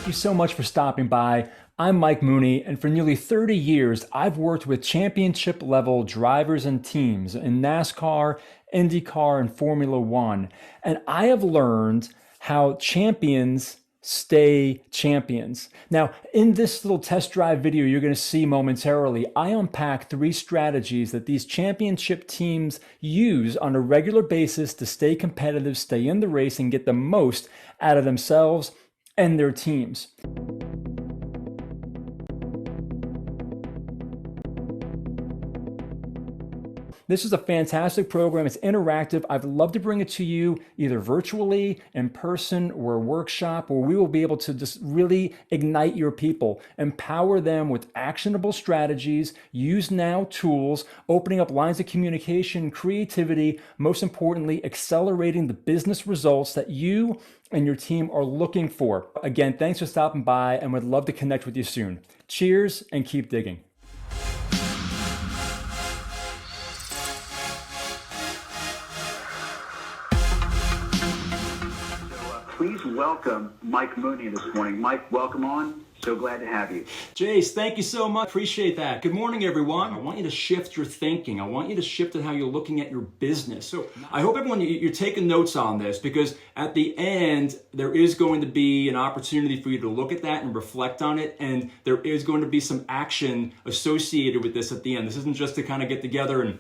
Thank you so much for stopping by. I'm Mike Mooney, and for nearly 30 years, I've worked with championship level drivers and teams in NASCAR, IndyCar, and Formula One. And I have learned how champions stay champions. Now, in this little test drive video you're going to see momentarily, I unpack 3 strategies that these championship teams use on a regular basis to stay competitive, stay in the race, and get the most out of themselves and their teams. This is a fantastic program. It's interactive. I'd love to bring it to you either virtually, in person, or a workshop where we will be able to just really ignite your people, empower them with actionable strategies, use now tools, opening up lines of communication, creativity, most importantly, accelerating the business results that you and your team are looking for. Again, thanks for stopping by and would love to connect with you soon. Cheers and keep digging. Please welcome Mike Mooney this morning. Mike, welcome on. So glad to have you. Jace, thank you so much. Appreciate that. Good morning, everyone. I want you to shift your thinking. I want you to shift in how you're looking at your business. So I hope everyone, you're taking notes on this, because at the end, there is going to be an opportunity for you to look at that and reflect on it. And there is going to be some action associated with this at the end. This isn't just to kind of get together and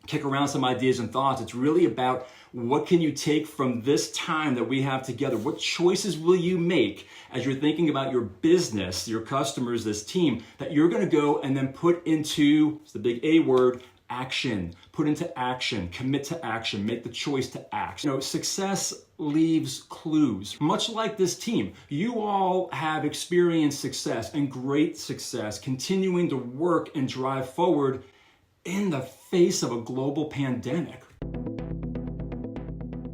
kick around some ideas and thoughts. It's really about what can you take from this time that we have together? What choices will you make as you're thinking about your business, your customers, this team, that you're going to go and then put into, it's the big A word, action. Put into action, commit to action, make the choice to act. You know, success leaves clues. Much like this team, you all have experienced success and great success, continuing to work and drive forward in the face of a global pandemic.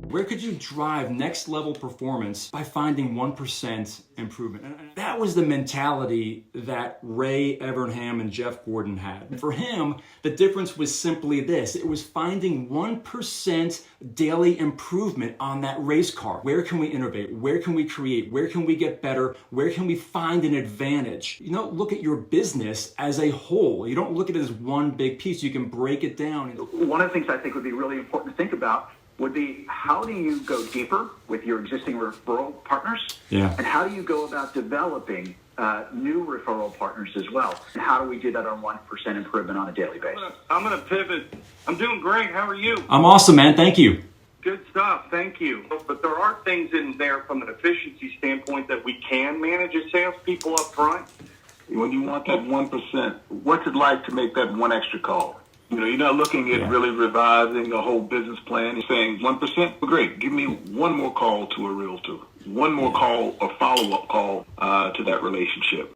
Where could you drive next level performance by finding 1% improvement? And that was the mentality that Ray Evernham and Jeff Gordon had. And for him, the difference was simply this. It was finding 1% daily improvement on that race car. Where can we innovate? Where can we create? Where can we get better? Where can we find an advantage? You don't look at your business as a whole. You don't look at it as one big piece. You can break it down. One of the things I think would be really important to think about would be, how do you go deeper with your existing referral partners? Yeah. And how do you go about developing new referral partners as well? And how do we do that on 1% improvement on a daily basis? I'm going to pivot. I'm doing great. How are you? I'm awesome, man. Thank you. Good stuff. Thank you. But there are things in there from an efficiency standpoint that we can manage as salespeople up front. When you want that 1%, what's it like to make that one extra call? You know, you're not looking at really revising a whole business plan. You're saying 1%, well, great. Give me one more call to a realtor, one more call, a follow-up call to that relationship.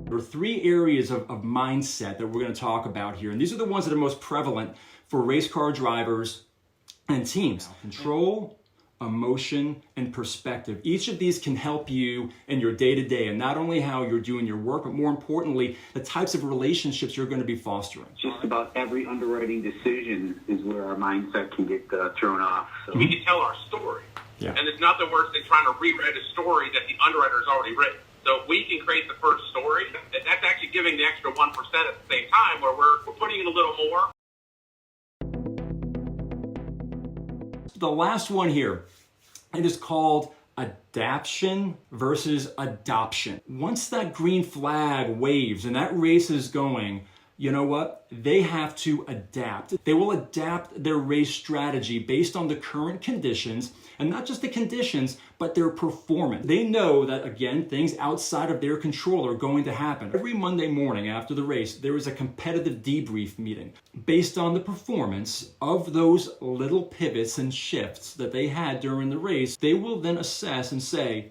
There are 3 areas of mindset that we're going to talk about here. And these are the ones that are most prevalent for race car drivers and teams. Control, emotion, and perspective. Each of these can help you in your day-to-day, and not only how you're doing your work, but more importantly, the types of relationships you're going to be fostering. Just about every underwriting decision is where our mindset can get thrown off. So. We can tell our story. Yeah. And it's nothing worse than trying to rewrite a story that the underwriter has already written. So if we can create the first story, that's actually giving the extra 1% at the same time, where we're putting in a little more. The last one here, it is called adaptation versus adoption. Once that green flag waves and that race is going, you know what? They have to adapt. They will adapt their race strategy based on the current conditions, and not just the conditions, but their performance. They know that, again, things outside of their control are going to happen. Every Monday morning after the race, there is a competitive debrief meeting based on the performance of those little pivots and shifts that they had during the race. They will then assess and say,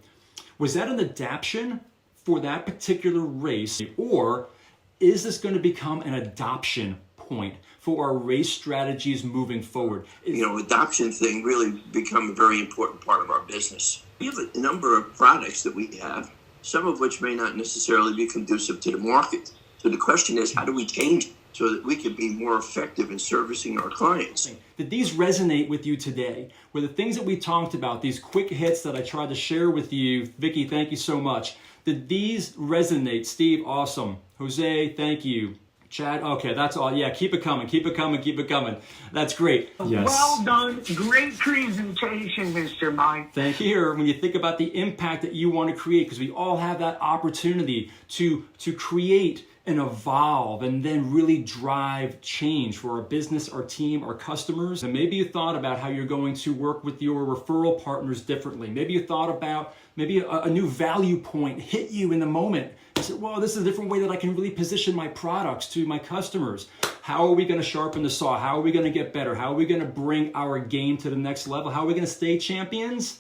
was that an adaptation for that particular race, or is this going to become an adoption point for our race strategies moving forward? Adoption thing really become a very important part of our business. We have a number of products that we have, some of which may not necessarily be conducive to the market. So the question is, how do we change so that we can be more effective in servicing our clients. Did these resonate with you today? Were the things that we talked about, these quick hits that I tried to share with you, Vicky, thank you so much. Did these resonate? Steve, awesome. Jose, thank you. Chad, okay, that's all. Yeah, keep it coming, keep it coming, keep it coming. That's great. Yes. Well done. Great presentation, Mr. Mike. Thank you. When you think about the impact that you want to create, because we all have that opportunity to create and evolve and then really drive change for our business, our team, our customers. And maybe you thought about how you're going to work with your referral partners differently. Maybe you thought about maybe a new value point hit you in the moment. You said, well, this is a different way that I can really position my products to my customers. How are we going to sharpen the saw? How are we going to get better? How are we going to bring our game to the next level? How are we going to stay champions?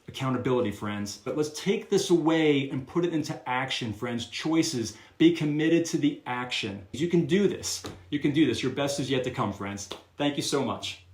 Accountability, friends. But let's take this away and put it into action, friends. Choices. Be committed to the action. You can do this. You can do this. Your best is yet to come, friends. Thank you so much.